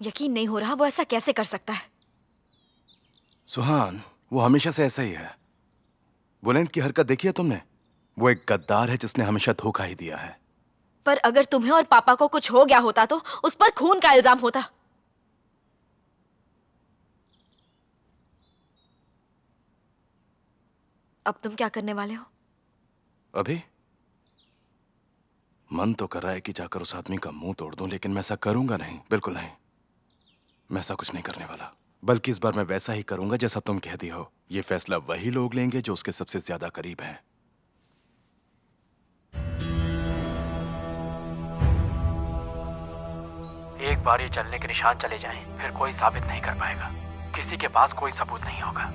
यकीन नहीं हो रहा वो ऐसा कैसे कर सकता है। सुहान, वो हमेशा से ऐसा ही है। बुलंद की हरकत देखी है तुमने? वो एक गद्दार है जिसने हमेशा धोखा ही दिया है। पर अगर तुम्हें और पापा को कुछ हो गया होता तो उस पर खून का इल्जाम होता। अब तुम क्या करने वाले हो? अभी मन तो कर रहा है कि जाकर उस आदमी का मुंह तोड़ दूं, लेकिन मैं ऐसा करूंगा नहीं, बिल्कुल नहीं। मैं ऐसा कुछ नहीं करने वाला, बल्कि इस बार मैं वैसा ही करूंगा जैसा तुम कहती हो। ये फैसला वही लोग लेंगे जो उसके सबसे ज्यादा करीब हैं। एक बार ये चलने के निशान चले जाएं, फिर कोई साबित नहीं कर पाएगा। किसी के पास कोई सबूत नहीं होगा।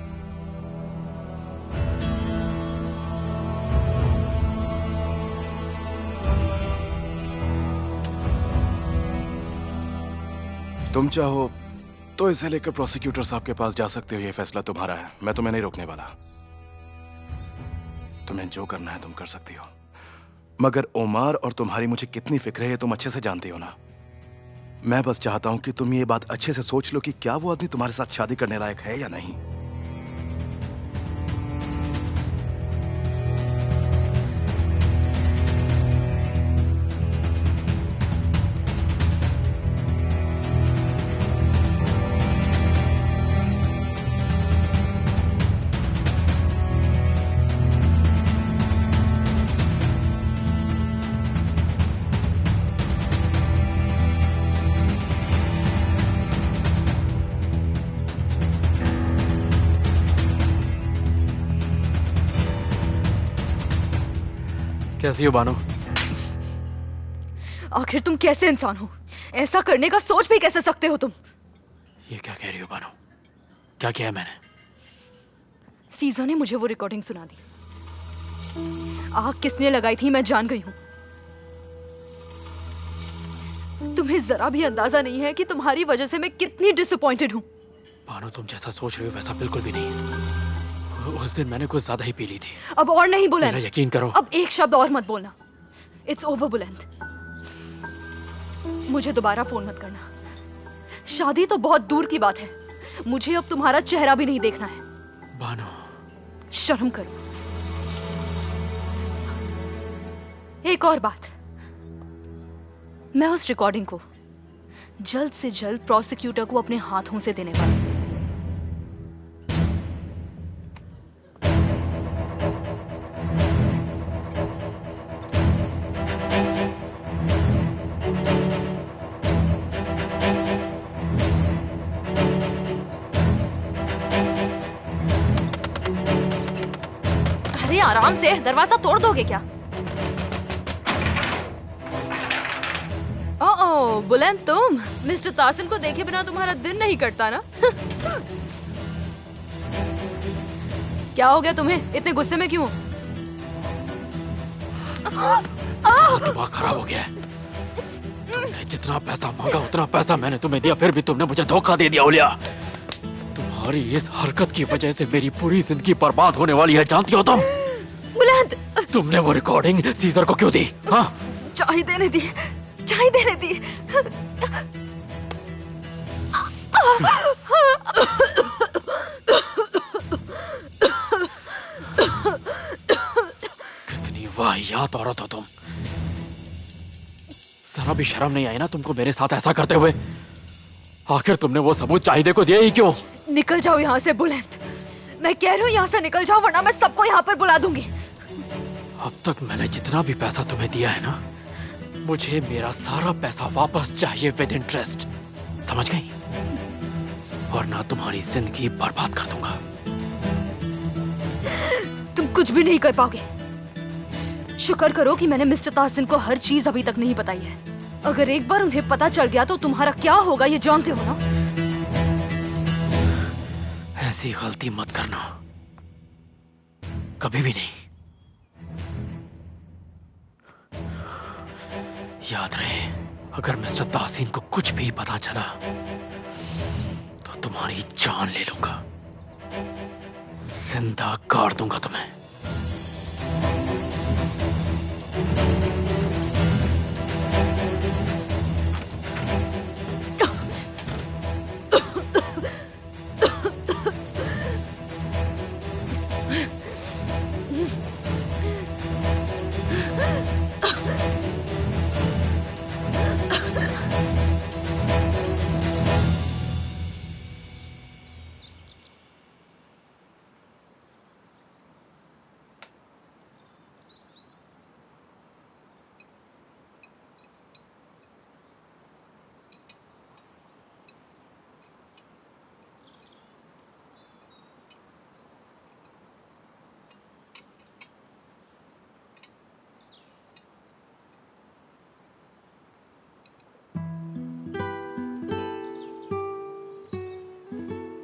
तुम चाहो तो इसे लेकर प्रोसिक्यूटर साहब के पास जा सकते हो। ये फैसला तुम्हारा है, मैं तुम्हें नहीं रोकने वाला। तुम्हें जो करना है तुम कर सकती हो, मगर ओमार और तुम्हारी मुझे कितनी फिक्र है ये तुम अच्छे से जानती हो ना। मैं बस चाहता हूं कि तुम ये बात अच्छे से सोच लो कि क्या वो आदमी तुम्हारे साथ शादी करने लायक है या नहीं। कैसी हो बानो? आखिर तुम कैसे इंसान हो? ऐसा करने का सोच भी कैसे सकते हो तुम? ये क्या कह रही हो बानो? क्या किया है मैंने? सीजा ने मुझे वो रिकॉर्डिंग सुना दी। आग किसने लगाई थी मैं जान गई हूं। तुम्हें जरा भी अंदाजा नहीं है कि तुम्हारी वजह से मैं कितनी डिसअपॉइंटेड हूं। बानो, तुम जैसा सोच रही हो वैसा बिल्कुल भी नहीं है। उस दिन मैंने कुछ ज्यादा ही पी ली थी। अब और नहीं बुलंद, मेरा यकीन करो। अब एक शब्द और मत बोलना। इट्स ओवर बुलंद। मुझे दोबारा फोन मत करना। शादी तो बहुत दूर की बात है, मुझे अब तुम्हारा चेहरा भी नहीं देखना है। बानो, शर्म करो। एक और बात, मैं उस रिकॉर्डिंग को जल्द से जल्द प्रोसिक्यूटर को अपने हाथों से देने वाली हूं। अरे आराम से, दरवाजा तोड़ दोगे क्या? ओह बुलंद, तुम मिस्टर तासिन को देखे बिना तुम्हारा दिन नहीं कटता ना? क्या हो गया तुम्हें? इतने गुस्से में क्यों? दिमाग खराब हो गया है। तुमने जितना पैसा मांगा उतना पैसा मैंने तुम्हें दिया, फिर भी तुमने मुझे धोखा दे दिया ओलिया। तुम्हारी इस हरकत की वजह से मेरी पूरी जिंदगी बर्बाद होने वाली है, जानती हो तुम? बुलंद, तुमने वो रिकॉर्डिंग सीजर को क्यों दी? हाँ? चाय देने दी, चाय देने दी। कितनी वाहियात औरत हो तुम। जरा भी शर्म नहीं आई ना तुमको मेरे साथ ऐसा करते हुए? आखिर तुमने वो सबूत चाहिदे को दिया ही क्यों? निकल जाओ यहाँ से बुलंद, मैं कह रही हूँ यहाँ से निकल जाओ, वरना मैं सबको यहाँ पर बुला दूंगी। अब तक मैंने जितना भी पैसा तुम्हें दिया है ना, मुझे मेरा सारा पैसा वापस चाहिए विद इंटरेस्ट, समझ गई? वरना तुम्हारी जिंदगी बर्बाद कर दूंगा। तुम कुछ भी नहीं कर पाओगे। शुक्र करो कि मैंने मिस्टर तासिन को हर चीज अभी तक नहीं बताई है। अगर एक बार उन्हें पता चल गया तो तुम्हारा क्या होगा ये जानते हो ना? ऐसी गलती मत करना, कभी भी नहीं। याद रहे, अगर मिस्टर तासीन को कुछ भी पता चला तो तुम्हारी जान ले लूंगा, जिंदा गाड़ दूंगा तुम्हें।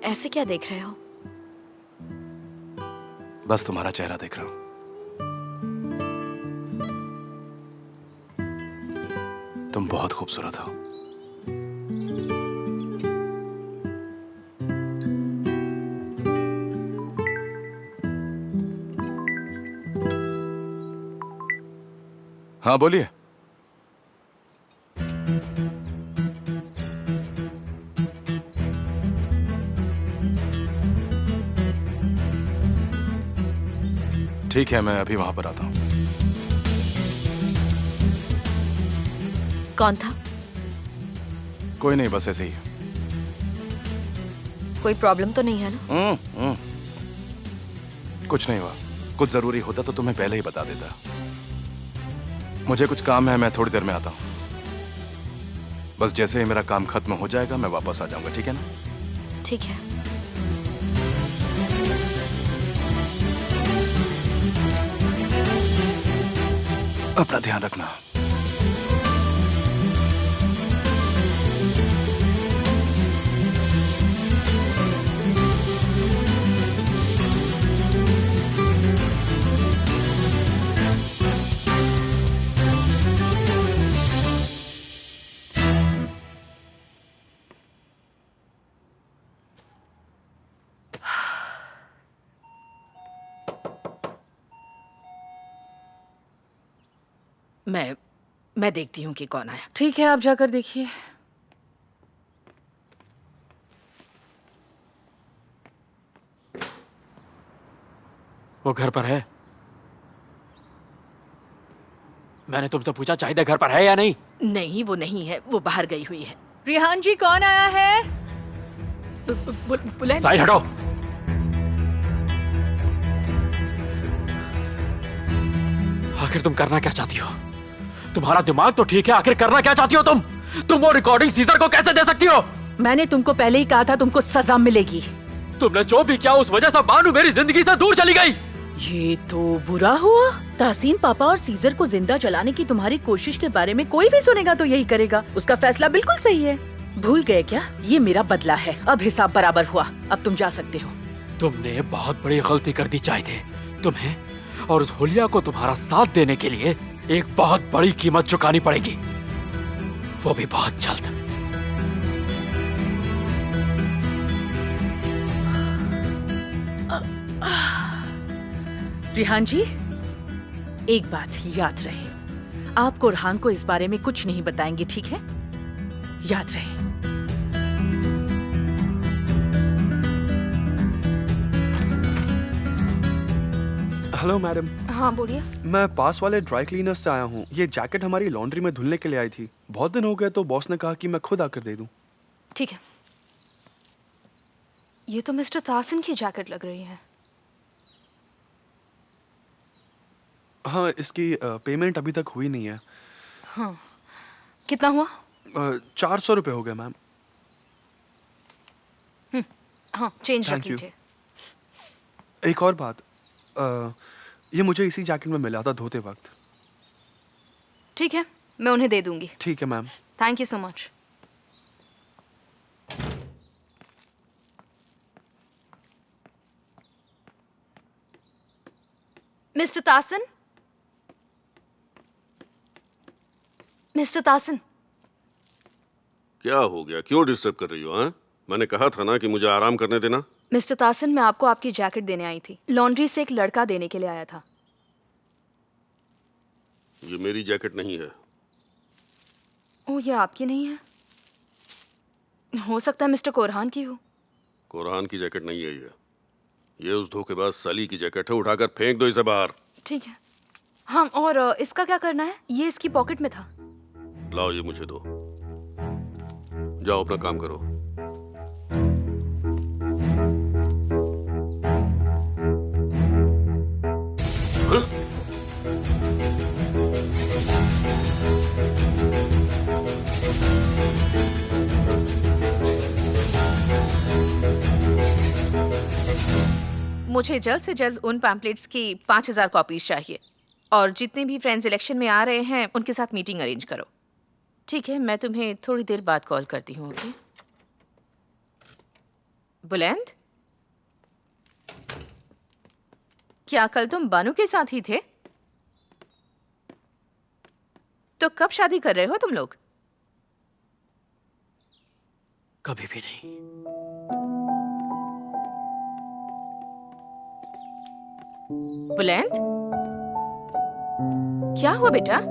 ऐसे क्या देख रहे हो? बस तुम्हारा चेहरा देख रहा हूं। तुम बहुत खूबसूरत हो। हाँ बोलिए। ठीक है, मैं अभी वहां पर आता हूं। कौन था? कोई नहीं, बस ऐसे ही। कोई प्रॉब्लम तो नहीं है ना? कुछ नहीं हुआ। कुछ जरूरी होता तो तुम्हें पहले ही बता देता। मुझे कुछ काम है, मैं थोड़ी देर में आता हूं। बस जैसे ही मेरा काम खत्म हो जाएगा मैं वापस आ जाऊंगा, ठीक है ना? ठीक है। अपना ध्यान रखना। मैं देखती हूँ कि कौन आया। ठीक है, आप जाकर देखिए। वो घर पर है? मैंने तुमसे पूछा चाहिए घर पर है या नहीं? नहीं, वो नहीं है, वो बाहर गई हुई है। रिहान जी, कौन आया है? बुलेन, साइड हटो। आखिर तुम करना क्या चाहती हो? तुम्हारा दिमाग तो ठीक है, आखिर करना क्या चाहती हो तुम? तुम वो रिकॉर्डिंग सीजर को कैसे दे सकती हो? मैंने तुमको पहले ही कहा था तुमको सजा मिलेगी। तुमने जो भी किया उस वजह से बानू मेरी जिंदगी से दूर चली गई। ये तो बुरा हुआ। तासीन पापा और सीजर को जिंदा जलाने की तुम्हारी कोशिश के बारे में कोई भी सुनेगा तो यही करेगा। उसका फैसला बिल्कुल सही है। भूल गए क्या? ये मेरा बदला है। अब हिसाब बराबर हुआ। अब तुम जा सकते हो। तुमने बहुत बड़ी गलती कर दी चाहिए। तुम्हें और उस हुलिया को तुम्हारा साथ देने के लिए एक बहुत बड़ी कीमत चुकानी पड़ेगी, वो भी बहुत जल्द। रिहान जी, एक बात याद रहे, आप कुरहान को इस बारे में कुछ नहीं बताएंगे, ठीक है? याद रहे। Hello madam. हाँ बोलिए। मैं पास वाले ड्राई क्लीनर से आया हूँ। ये जैकेट हमारी लॉन्ड्री में धुलने के लिए आई थी। बहुत दिन हो गए तो बॉस ने कहा कि मैं खुद आकर दे दूँ। ठीक है। ये तो मिस्टर तासिन की जैकेट लग रही है। हाँ, इसकी पेमेंट अभी तक हुई नहीं है। हाँ, कितना हुआ? 400 रुपये हो गए मैम। हाँ, चेंज रख Thank you. लीजिए। एक और बात, ये मुझे इसी जैकेट में मिला था धोते वक्त। ठीक है, मैं उन्हें दे दूंगी। ठीक है ma'am. Thank you so much. Mister Tasin, mister Tasin, क्या हो गया? क्यों डिस्टर्ब कर रही हो? हाँ, मैंने कहा था ना कि मुझे आराम करने देना। मिस्टर तासिन, मैं आपको आपकी जैकेट देने आई थी। लॉन्ड्री से एक लड़का देने के लिए आया था। ये मेरी जैकेट नहीं है। ओह, ये आपकी नहीं है? हो सकता है मिस्टर कोरहान की हो। कोरहान की जैकेट नहीं है ये उस धोखेबाज साली की जैकेट है। उठाकर फेंक दो इसे बाहर। ठीक है। हाँ, और इसका क्या करना है? ये इसकी पॉकेट में था। लाओ, ये मुझे दो। जाओ अपना काम करो। मुझे जल्द से जल्द उन पैम्पलेट्स की 5000 कॉपीज चाहिए और जितने भी फ्रेंड्स इलेक्शन में आ रहे हैं उनके साथ मीटिंग अरेंज करो। ठीक है, मैं तुम्हें थोड़ी देर बाद कॉल करती हूँ। ओके, बुलंद, क्या कल तुम बानू के साथ ही थे? तो कब शादी कर रहे हो तुम लोग? कभी भी नहीं। बुलंद, क्या हुआ बेटा?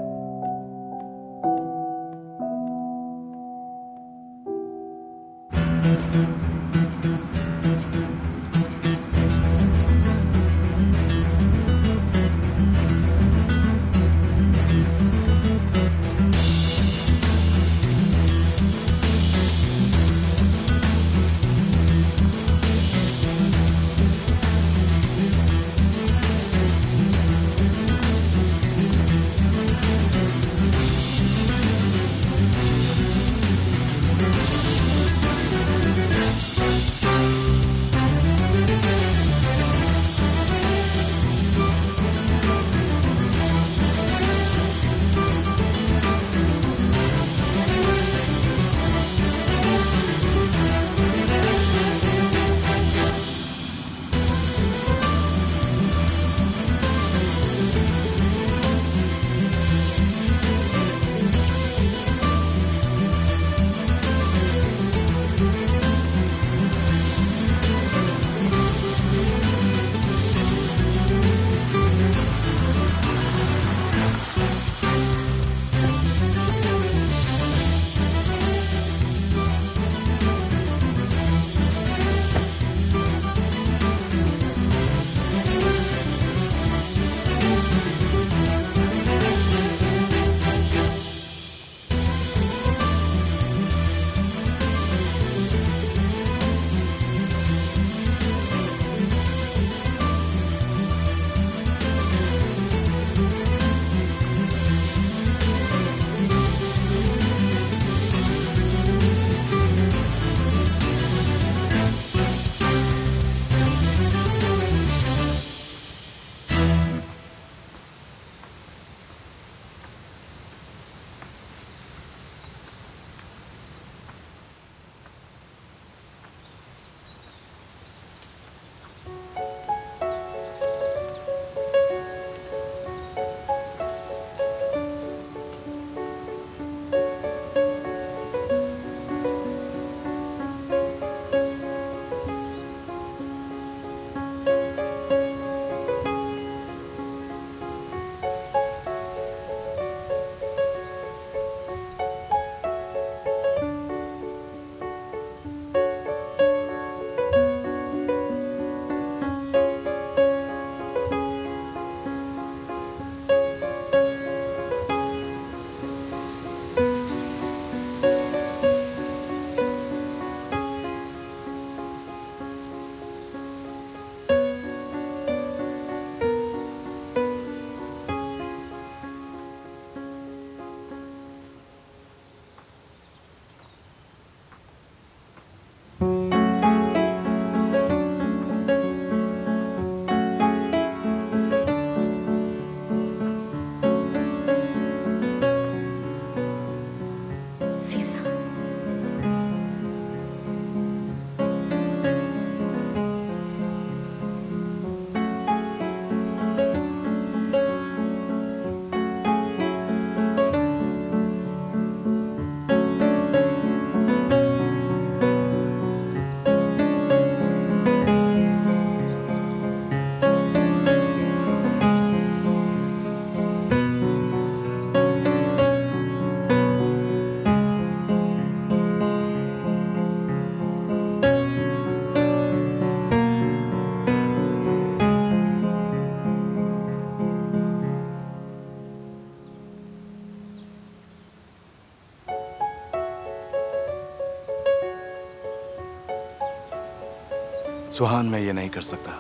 सुहान, मैं ये नहीं कर सकता।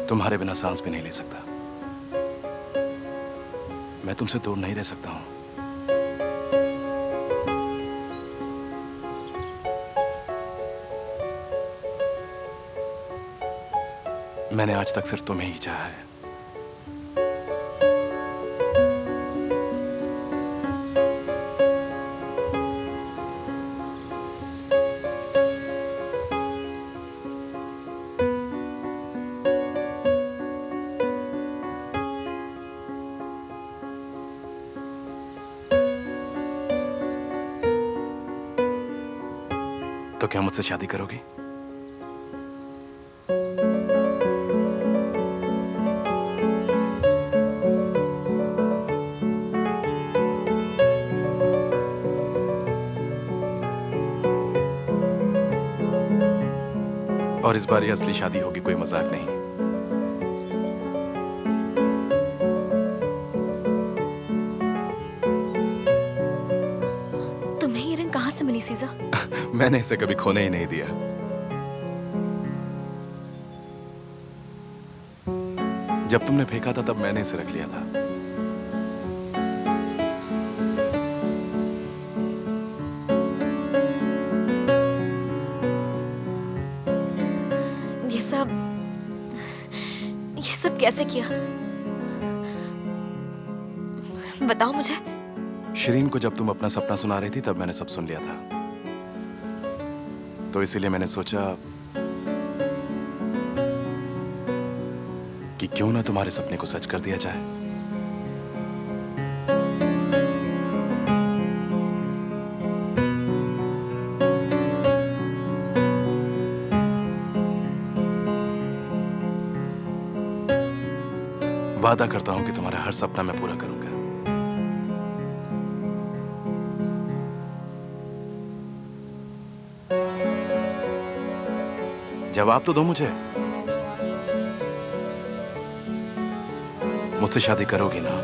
तुम्हारे बिना सांस भी नहीं ले सकता। मैं तुमसे दूर नहीं रह सकता हूं। मैंने आज तक सिर्फ तुम्हें ही चाहा है। तो क्या मुझसे शादी करोगी? और इस बार ये असली शादी होगी, कोई मजाक नहीं। तुम्हें ये रंग कहाँ से मिली सीजा? मैंने इसे कभी खोने ही नहीं दिया। जब तुमने फेंका था तब मैंने इसे रख लिया था। ये सब कैसे किया? बताओ मुझे। शिरीन को जब तुम अपना सपना सुना रही थी तब मैंने सब सुन लिया था, तो इसीलिए मैंने सोचा कि क्यों ना तुम्हारे सपने को सच कर दिया जाए। वादा करता हूं कि तुम्हारा हर सपना मैं पूरा करूंगा। जवाब तो दो मुझे, मुझसे शादी करोगी ना?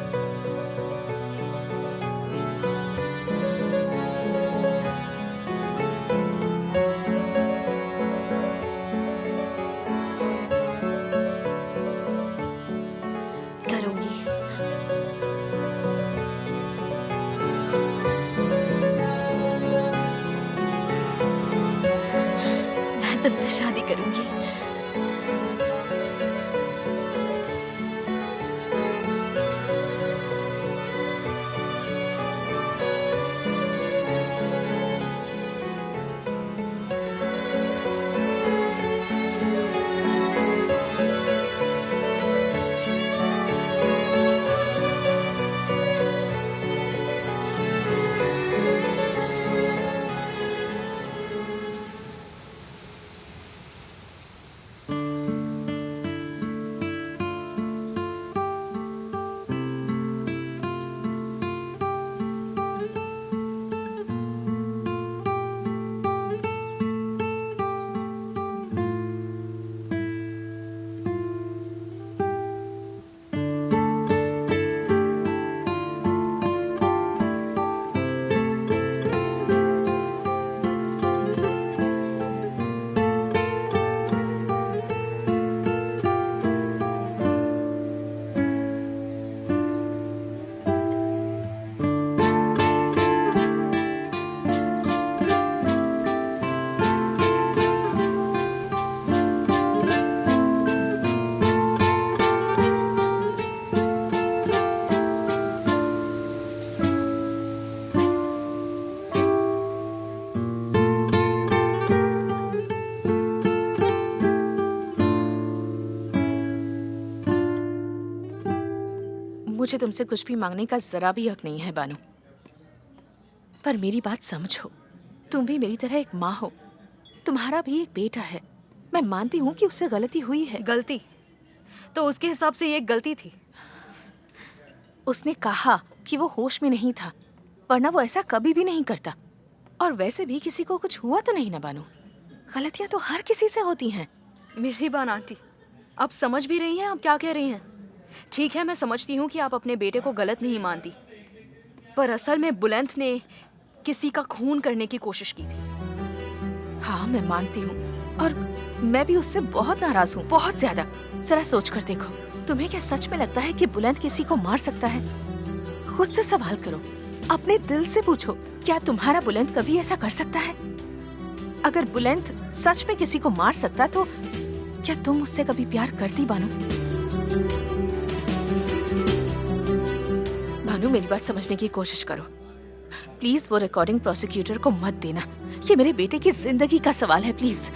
करूंगी। मैं तुमसे शादी करूंगी। मुझे तुमसे कुछ भी मांगने का जरा भी हक नहीं है बानू, पर मेरी बात समझो। तुम भी मेरी तरह एक माँ हो, तुम्हारा भी एक बेटा है। मैं मानती हूँ कि उससे गलती हुई है। गलती? तो उसके हिसाब से ये एक गलती थी। उसने कहा कि वो होश में नहीं था, वरना वो ऐसा कभी भी नहीं करता। और वैसे भी किसी को कुछ हुआ तो नहीं ना बानू? गलतियां तो हर किसी से होती हैं। मेहरबान आंटी, आप समझ भी रही हैं आप क्या कह रही हैं? ठीक है, मैं समझती हूँ कि आप अपने बेटे को गलत नहीं मानती, पर असल में बुलंद ने किसी का खून करने की कोशिश की थी। हाँ, मैं मानती हूँ, और मैं भी उससे बहुत नाराज हूँ, बहुत ज्यादा। जरा सोच कर देखो, तुम्हें क्या सच में लगता है कि बुलंद किसी को मार सकता है? खुद से सवाल करो, अपने दिल से पूछो, क्या तुम्हारा बुलंद कभी ऐसा कर सकता है? अगर बुलंद सच में किसी को मार सकता तो क्या तुम उससे कभी प्यार करती बानू? बानू, मेरी बात समझने की कोशिश करो प्लीज। वो रिकॉर्डिंग प्रोसिक्यूटर को मत देना, ये मेरे बेटे की जिंदगी का सवाल है, प्लीज।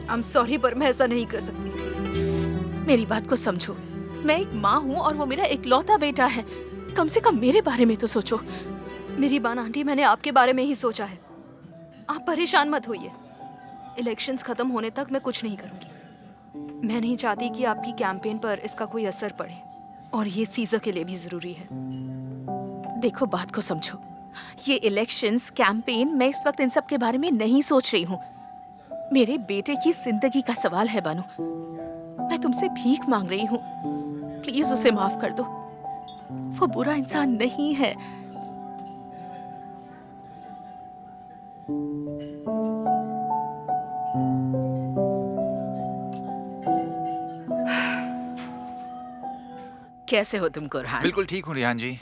आई एम सॉरी, पर मैं ऐसा नहीं कर सकती। मेरी बात को समझो, मैं एक माँ हूँ और वो मेरा इकलौता बेटा है। कम से कम मेरे बारे में तो सोचो। मेरी बान आंटी, मैंने आपके बारे में ही सोचा है। आप परेशान मत होइए। इलेक्शंस खत्म होने तक मैं कुछ नहीं करूंगी। मैं नहीं चाहती कि आपकी कैंपेन पर इसका कोई असर पड़े, और ये सीजर के लिए भी जरूरी है। देखो, बात को समझो। ये इलेक्शंस, कैंपेन, मैं इस वक्त इन सब के बारे में नहीं सोच रही हूँ। मेरे बेटे की जिंदगी का सवाल है बानू। मैं तुमसे भीख मांग रही हूँ, प्लीज उसे माफ कर दो। वो बुरा इंसान नहीं है। कैसे हो तुम कोरहान? बिल्कुल ठीक हूँ रिहान जी।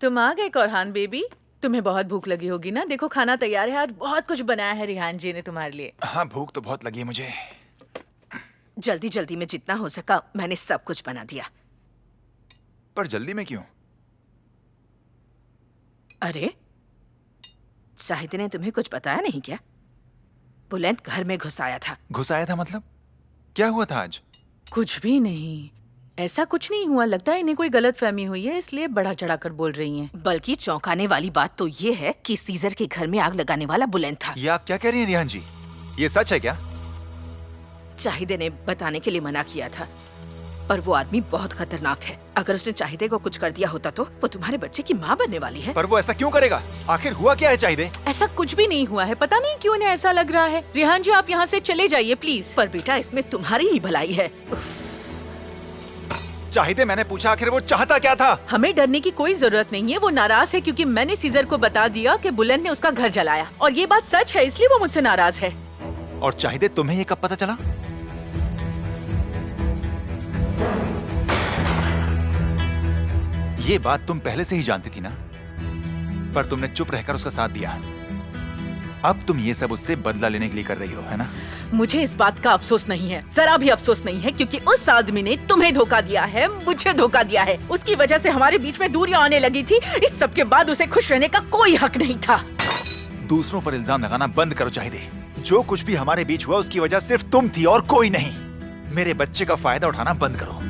तुम आ गए कोरहान बेबी। तुम्हें बहुत भूख लगी होगी ना। देखो, खाना तैयार है। आज बहुत कुछ बनाया है रिहान जी ने तुम्हारे लिए। हाँ, भूख तो बहुत लगी है मुझे। जल्दी जल्दी में जितना हो सका मैंने सब कुछ बना दिया। पर जल्दी में क्यों? अरे, शाहिद ने तुम्हें कुछ बताया नहीं क्या? बुलंद घर में घुस आया था। घुस आया था मतलब? क्या हुआ था आज? कुछ भी नहीं, ऐसा कुछ नहीं हुआ। लगता है इन्हें कोई गलत फहमी हुई है, इसलिए बढ़ा चढ़ाकर बोल रही हैं। बल्कि चौंकाने वाली बात तो ये है कि सीजर के घर में आग लगाने वाला बुलंद था। ये आप क्या कह रही हैं रिहान जी? ये सच है क्या? चाहिदे ने बताने के लिए मना किया था, पर वो आदमी बहुत खतरनाक है। अगर उसने चाहिदे को कुछ कर दिया होता तो वो तुम्हारे बच्चे की माँ बनने वाली है। पर वो ऐसा क्यों करेगा? आखिर हुआ क्या है चाहिदे? ऐसा कुछ भी नहीं हुआ है। पता नहीं क्यों इन्हें ऐसा लग रहा है। रिहान जी, आप यहाँ से चले जाइए प्लीज। पर बेटा, इसमें तुम्हारी ही भलाई है। चाहिदे, मैंने पूछा आखिर वो चाहता क्या था? हमें डरने की कोई जरूरत नहीं है। वो नाराज है क्योंकि मैंने सीजर को बता दिया कि बुलंद ने उसका घर जलाया, और ये बात सच है, इसलिए वो मुझसे नाराज है। और चाहिदे, तुम्हें ये कब पता चला? ये बात तुम पहले से ही जानती थी ना, पर तुमने चुप रहकर उसका साथ दिया। अब तुम ये सब उससे बदला लेने के लिए कर रही हो, है ना? मुझे इस बात का अफसोस नहीं है, जरा भी अफसोस नहीं है, क्योंकि उस आदमी ने तुम्हें धोखा दिया है, मुझे धोखा दिया है। उसकी वजह से हमारे बीच में दूरियां आने लगी थी। इस सब के बाद उसे खुश रहने का कोई हक नहीं था। दूसरों पर इल्जाम लगाना बंद करो चाहिदे। जो कुछ भी हमारे बीच हुआ उसकी वजह सिर्फ तुम थी और कोई नहीं। मेरे बच्चे का फायदा उठाना बंद करो।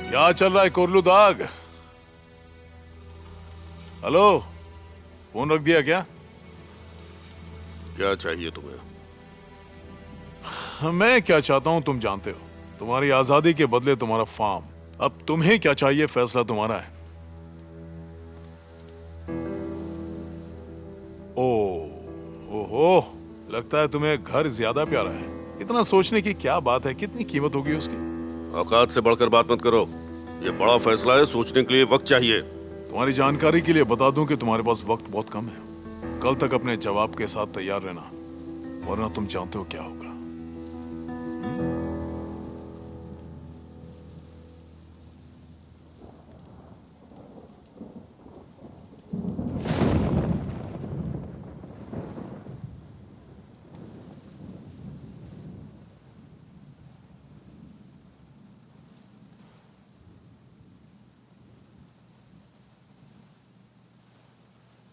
क्या चल रहा है कोरलू दाग? हेलो, फोन रख दिया क्या? क्या चाहिए तुम्हें? मैं क्या चाहता हूं तुम जानते हो। तुम्हारी आजादी के बदले तुम्हारा फार्म। अब तुम्हें क्या चाहिए, फैसला तुम्हारा है। ओहो, लगता है तुम्हें घर ज्यादा प्यारा है। इतना सोचने की क्या बात है? कितनी कीमत होगी उसकी? औकात से बढ़कर बात मत करो। ये बड़ा फैसला है, सोचने के लिए वक्त चाहिए। तुम्हारी जानकारी के लिए बता दूं कि तुम्हारे पास वक्त बहुत कम है। कल तक अपने जवाब के साथ तैयार रहना, वरना तुम जानते हो क्या होगा।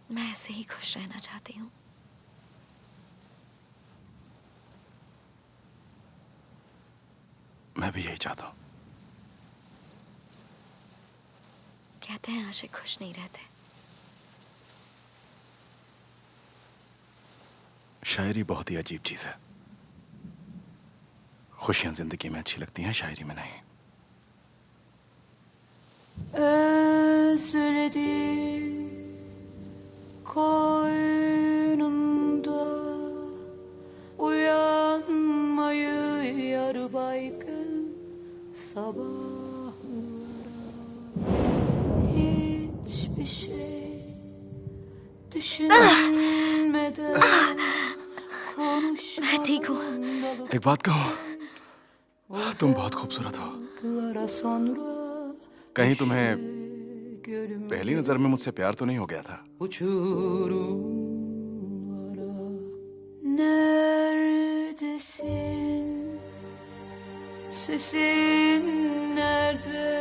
मैं ऐसे ही खुश रहना चाहती हूँ। मैं भी यही चाहता हूँ। कहते हैं आशिक खुश नहीं रहते। शायरी बहुत ही अजीब चीज है। खुशियां जिंदगी में अच्छी लगती हैं, शायरी में नहीं। koynunda uyanmayı yar baygın sabahlara hiçbir şey Düşünmeden मैं ठीक हूँ। एक बात कहूँ, तुम बहुत खूबसूरत हो। konuşmalara sonra कहीं तुम्हें पहली नजर में मुझसे प्यार तो नहीं हो गया था? uçurumlara neredesin? Sesin nerede?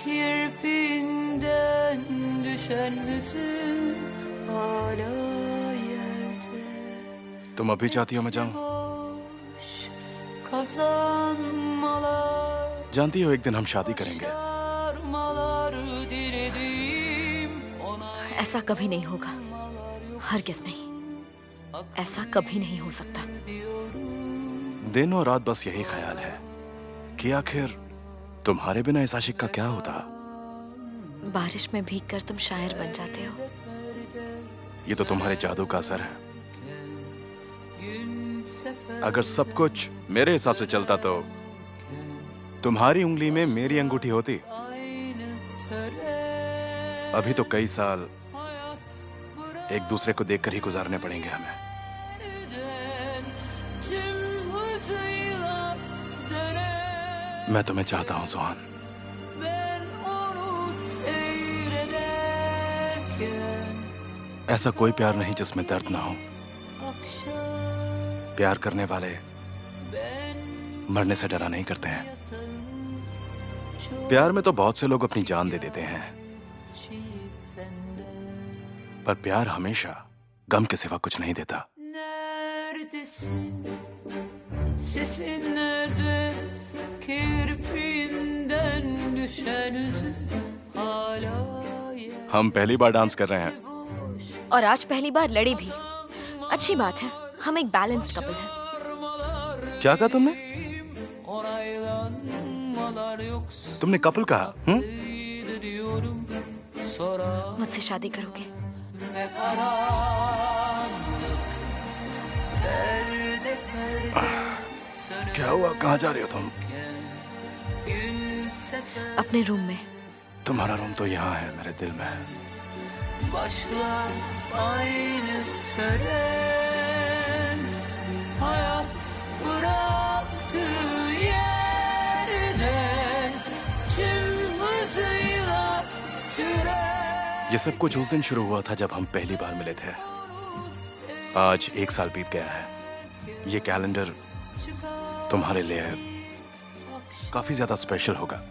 Kirpinden düşen hüzün hala yerde. तुम अभी चाहती हो मैं जाऊं? Boş kazanmalar, जानती हो एक दिन हम शादी करेंगे। armalar diledim ona. ऐसा कभी नहीं होगा, हरगिज नहीं। ऐसा कभी नहीं हो सकता। दिन और रात बस यही ख्याल है कि आखिर तुम्हारे बिना इस आशिक का क्या होता। बारिश में भीगकर तुम शायर बन जाते हो। ये तो तुम्हारे जादू का असर है। अगर सब कुछ मेरे हिसाब से चलता तो तुम्हारी उंगली में मेरी अंगूठी होती। अभी तो कई साल एक दूसरे को देखकर ही गुजारने पड़ेंगे हमें। मैं तुम्हें चाहता हूं सुहान। ऐसा कोई प्यार नहीं जिसमें दर्द ना हो। प्यार करने वाले मरने से डरा नहीं करते हैं। प्यार में तो बहुत से लोग अपनी जान दे देते हैं, पर प्यार हमेशा गम के सिवा कुछ नहीं देता। Neredesin? Sesin nerede? Kirpinden düşen hüzün hala yerde. हम पहली बार डांस कर रहे हैं। और आज पहली बार लड़ी भी। अच्छी बात है, हम एक बैलेंस्ड कपल हैं। क्या कहा तुमने? Onaylanmalar yoksa तुमने कपल कहा? diyorum. Sorar मुझसे शादी करोगे? ve karanlık perde perde क्या हुआ? कहाँ जा रही हो तुम? gün sefer अपने रूम में। तुम्हारा रूम तो यहाँ है, मेरे दिल में है। başlar aynı tören. Hayat bıraktığı yerden tüm hızıyla sürer. ये सब कुछ उस दिन शुरू हुआ था जब हम पहली बार मिले थे। आज 1 साल बीत गया है। ये कैलेंडर तुम्हारे लिए काफी ज्यादा स्पेशल होगा।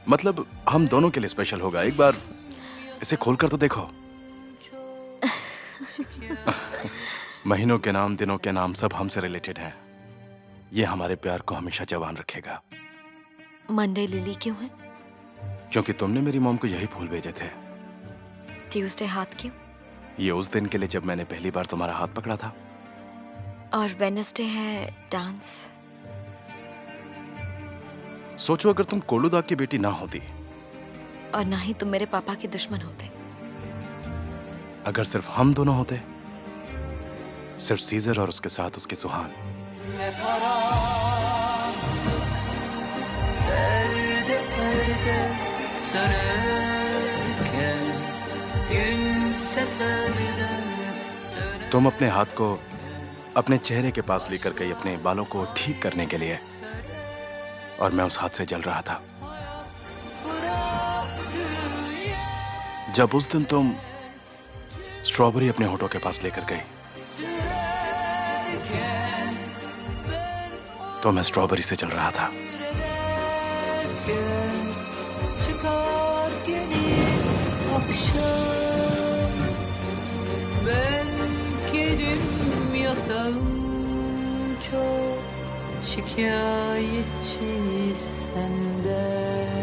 मतलब हम दोनों के लिए स्पेशल होगा। एक बार इसे खोलकर तो देखो। महीनों के नाम, दिनों के नाम सब हमसे रिलेटेड हैं। ये हमारे प्यार को हमेशा जवान रखेगा। मंडे लिली क्यों है? क्योंकि तुमने मेरी मॉम को यही फूल भेजे थे। ट्यूसडे हाथ क्यों? ये उस दिन के लिए जब मैंने पहली बार तुम्हारा हाथ पकड़ा था। और वेडनेसडे है डांस। सोचो अगर तुम कोलूदा की बेटी ना होती, और ना ही तुम मेरे पापा के दुश्मन होते। अगर सिर्फ हम दोनों होते, सिर्फ सीजर और उसके साथ उसकी सुहान। Ve karanlık perde perde sönerken gün seferden तुम अपने हाथ को अपने चेहरे के पास लेकर गई अपने बालों को ठीक करने के लिए, और मैं उस हाथ से जल रहा था। जब उस दिन तुम स्ट्रॉबेरी अपने होठों के पास लेकर गई, तो मैं स्ट्रॉबेरी से जल रहा था। çıkar gelir akşam. Ben kedim yatağım çok şikayetçi senden.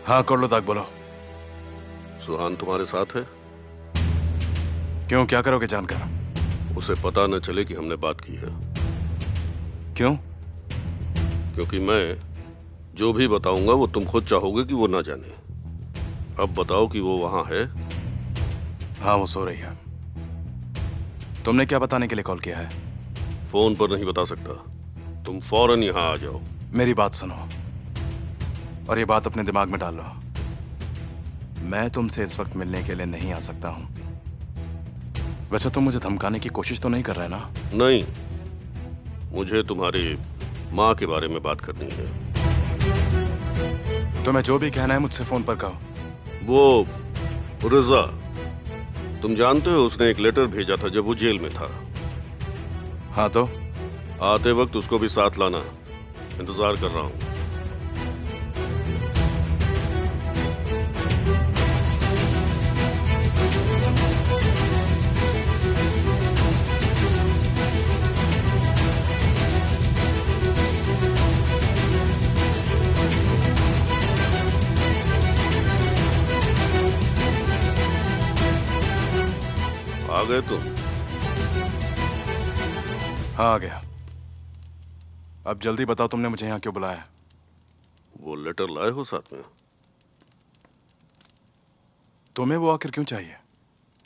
हाँ कोर्लोदाग बोलो। सुहान तुम्हारे साथ है? क्यों, क्या करोगे जानकर? उसे पता न चले कि हमने बात की है। क्यों? क्योंकि मैं जो भी बताऊंगा वो तुम खुद चाहोगे कि वो ना जाने। अब बताओ कि वो वहां है? हाँ, वो सो रही है। तुमने क्या बताने के लिए कॉल किया है? फोन पर नहीं बता सकता। तुम फौरन यहां आ जाओ। मेरी बात सुनो और ये बात अपने दिमाग में डाल लो। मैं तुमसे इस वक्त मिलने के लिए नहीं आ सकता हूं। वैसे तुम मुझे धमकाने की कोशिश तो नहीं कर रहे ना? नहीं, मुझे तुम्हारी माँ के बारे में बात करनी है। तुम्हें जो भी कहना है मुझसे फोन पर कहो। वो रिजा, तुम जानते हो उसने एक लेटर भेजा था जब वो जेल में था। हाँ तो? आते वक्त उसको भी साथ लाना। इंतजार कर रहा हूं। आ गए तुम? हाँ, आ गया। अब जल्दी बताओ तुमने मुझे यहाँ क्यों बुलाया? वो लेटर लाए हो साथ में? तुम्हें वो आखिर क्यों चाहिए?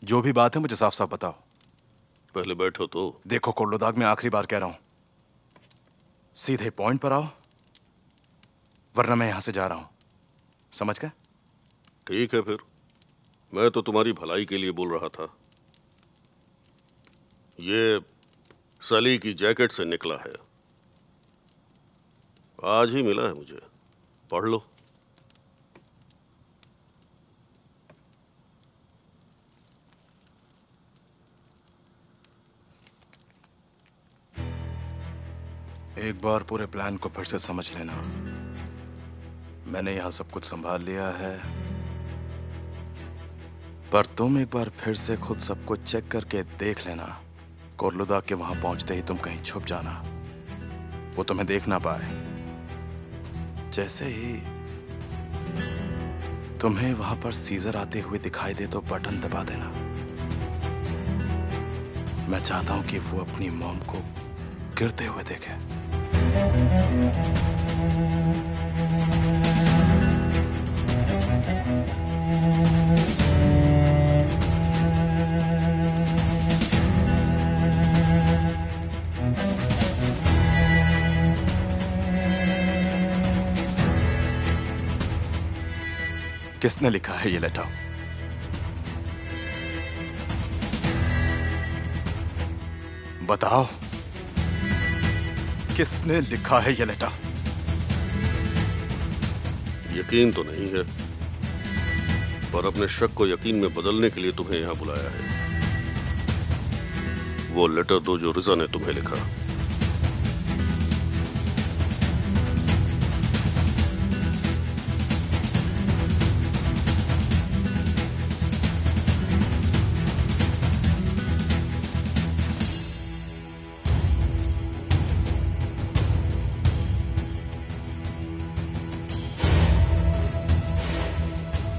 जो भी बात है मुझे साफ साफ बताओ। पहले बैठो तो। देखो कोर्लोदाग, मैं आखिरी बार कह रहा हूं, सीधे पॉइंट पर आओ वरना मैं यहां से जा रहा हूं। समझ गए? ठीक है फिर, मैं तो तुम्हारी भलाई के लिए बोल रहा था। ये सली की जैकेट से निकला है। आज ही मिला है मुझे। पढ़ लो। एक बार पूरे प्लान को फिर से समझ लेना। मैंने यहां सब कुछ संभाल लिया है, पर तुम एक बार फिर से खुद सब कुछ चेक करके देख लेना। कोर्लोदाग के वहां पहुंचते ही तुम कहीं छुप जाना, वो तुम्हें देख ना पाए। जैसे ही तुम्हें वहां पर सीजर आते हुए दिखाई दे तो बटन दबा देना। मैं चाहता हूं कि वो अपनी मॉम को गिरते हुए देखे। किसने लिखा है ये लेटर? बताओ, किसने लिखा है ये लेटर? यकीन तो नहीं है, पर अपने शक को यकीन में बदलने के लिए तुम्हें यहां बुलाया है। वो लेटर दो जो रिजा ने तुम्हें लिखा।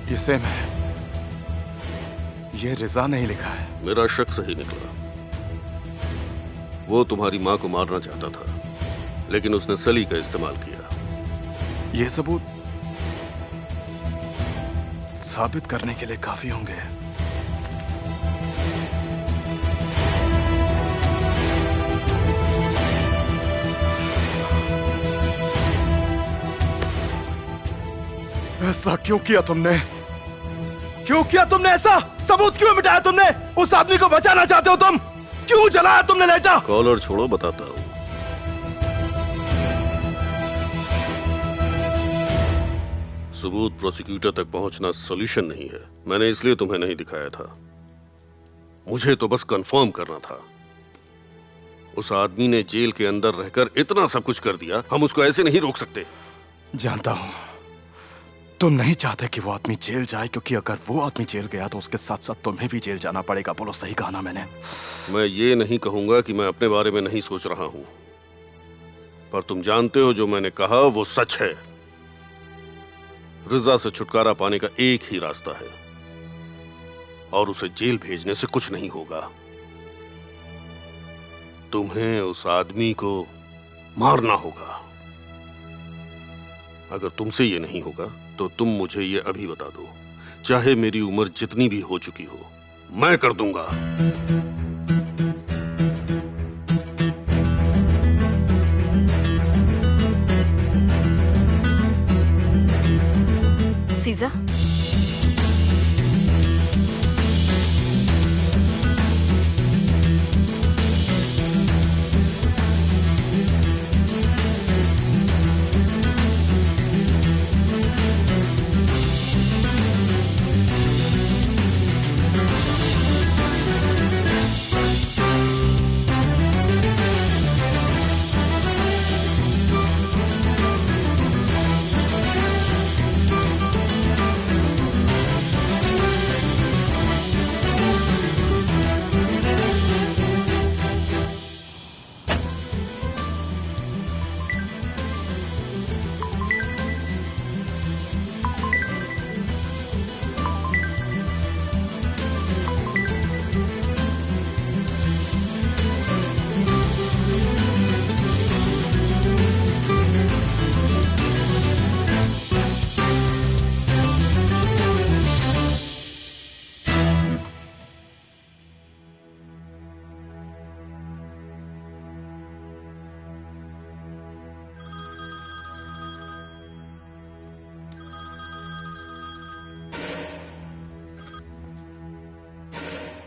ये सेम है। ये रिजा नहीं लिखा है। मेरा शक सही निकला। वो तुम्हारी मां को मारना चाहता था, लेकिन उसने सली का इस्तेमाल किया। ये सबूत साबित करने के लिए काफी होंगे। ऐसा क्यों किया तुमने? क्यों किया तुमने ऐसा? सबूत क्यों मिटाया तुमने? उस आदमी को बचाना चाहते हो तुम? क्यों जलाया तुमने लेटर? कॉलर छोड़ो, बताता हूं। सबूत प्रोसिक्यूटर तक पहुंचना सॉल्यूशन नहीं है। मैंने इसलिए तुम्हें नहीं दिखाया था। मुझे तो बस कंफर्म करना था। उस आदमी ने जेल के अंदर रहकर इतना सब कुछ कर दिया, हम उसको ऐसे नहीं रोक सकते। जानता हूं तुम नहीं चाहते कि वो आदमी जेल जाए, क्योंकि अगर वो आदमी जेल गया तो उसके साथ साथ तुम्हें भी जेल जाना पड़ेगा। बोलो, सही कहा ना मैंने? मैं ये नहीं कहूंगा कि मैं अपने बारे में नहीं सोच रहा हूं, पर तुम जानते हो जो मैंने कहा वो सच है। रिजा से छुटकारा पाने का एक ही रास्ता है, और उसे जेल भेजने से कुछ नहीं होगा। तुम्हें उस आदमी को मारना होगा। अगर तुमसे ये नहीं होगा तो तुम मुझे ये अभी बता दो, चाहे मेरी उम्र जितनी भी हो चुकी हो, मैं कर दूंगा। सीजा,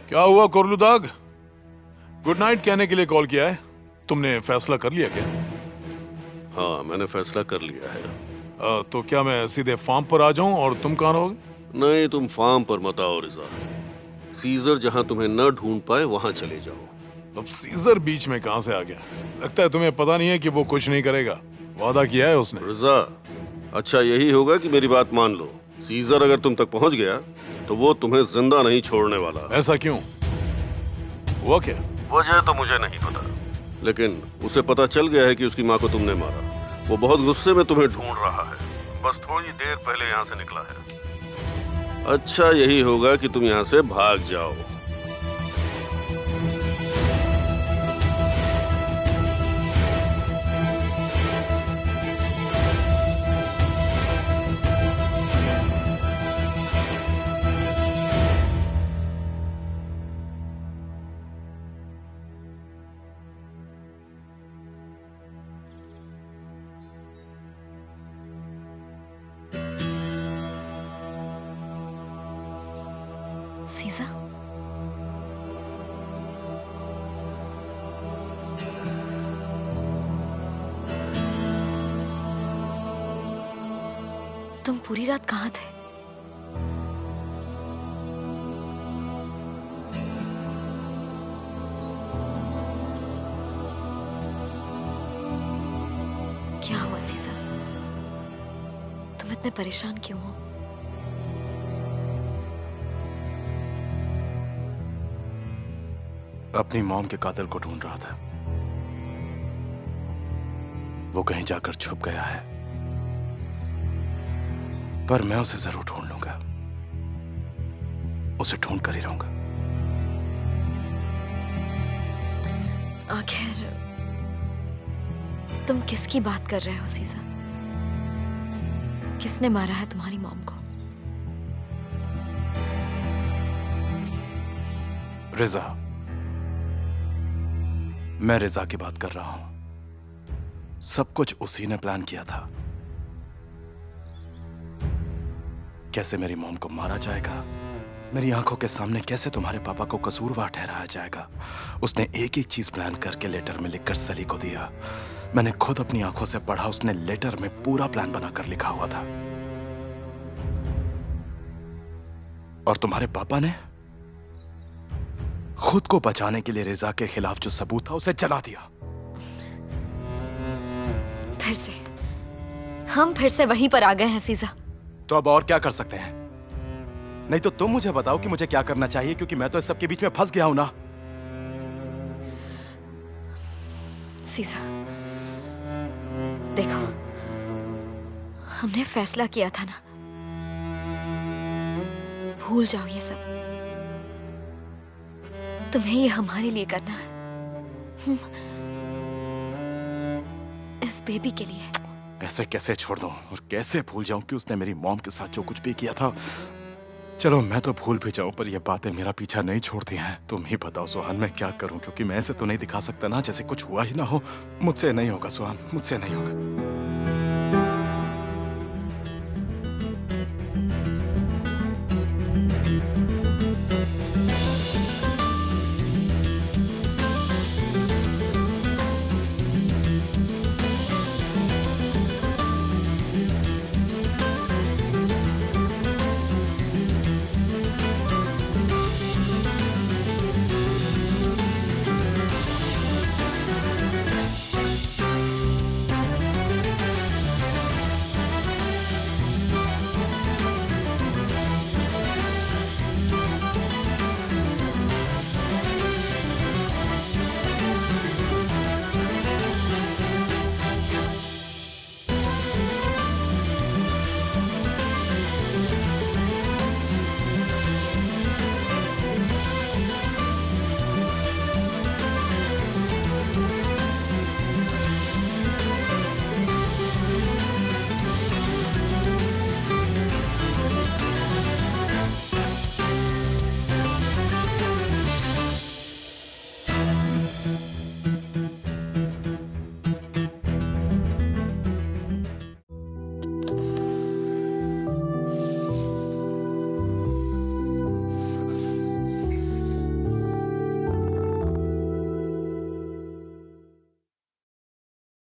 क्या हुआ कोरलुदाग? गुड नाइट कहने के लिए कॉल किया है। तुमने फैसला कर लिया क्या? हाँ, मैंने फैसला कर लिया है। तो क्या मैं सीधे फार्म पर आ जाऊं और तुम कहाँ रहोगे? नहीं, तुम फार्म पर मत आओ रिजा। सीजर जहां तुम्हें न ढूंढ पाए वहां चले जाओ। अब सीजर बीच में कहां से आ गया? लगता है तुम्हें पता नहीं है कि वो कुछ नहीं करेगा। वादा किया है उसने। रिजा, अच्छा यही होगा कि मेरी बात मान लो। सीजर अगर तुम तक पहुंच गया तो वो तुम्हें जिंदा नहीं छोड़ने वाला। ऐसा क्यों? हुआ क्या? वजह तो मुझे नहीं पता, लेकिन उसे पता चल गया है कि उसकी माँ को तुमने मारा। वो बहुत गुस्से में तुम्हें ढूंढ रहा है। बस थोड़ी देर पहले यहाँ से निकला है। अच्छा यही होगा कि तुम यहाँ से भाग जाओ। सीजा, तुम पूरी रात कहाँ थे? क्या हुआ सीजा? तुम इतने परेशान क्यों हो? अपनी मॉम के कातिल को ढूंढ रहा था। वो कहीं जाकर छुप गया है, पर मैं उसे जरूर ढूंढ लूंगा। उसे ढूंढ कर ही रहूंगा। आखिर तुम किसकी बात कर रहे हो सीजा? किसने मारा है तुम्हारी मॉम को? रिजा, मैं रिजा की बात कर रहा हूं। सब कुछ उसी ने प्लान किया था। कैसे मेरी मॉम को मारा जाएगा, मेरी आंखों के सामने कैसे तुम्हारे पापा को कसूरवार ठहराया जाएगा, उसने एक एक चीज प्लान करके लेटर में लिखकर सली को दिया। मैंने खुद अपनी आंखों से पढ़ा। उसने लेटर में पूरा प्लान बनाकर लिखा हुआ था। और तुम्हारे पापा ने खुद को बचाने के लिए रिजा के खिलाफ जो सबूत था उसे जला दिया। हम फिर से वहीं पर आ गए हैं सीजा। तो अब और क्या कर सकते हैं? नहीं तो तुम मुझे बताओ कि मुझे क्या करना चाहिए, क्योंकि मैं तो इस सब के बीच में फंस गया हूं ना। सीजा, देखो, हमने फैसला किया था ना भूल जाओ ये सब। तुम्हें ये हमारे लिए करना है, इस बेबी के लिए। ऐसे कैसे छोड़ दूं और कैसे भूल जाऊं कि उसने मेरी मॉम के साथ जो कुछ भी किया था। चलो मैं तो भूल भी जाऊं, पर ये बातें मेरा पीछा नहीं छोड़ती हैं। तुम ही बताओ सुहान, मैं क्या करूं, क्योंकि मैं ऐसे तो नहीं दिखा सकता ना जैसे कुछ हुआ ही ना हो। मुझसे नहीं होगा सुहान, मुझसे नहीं होगा।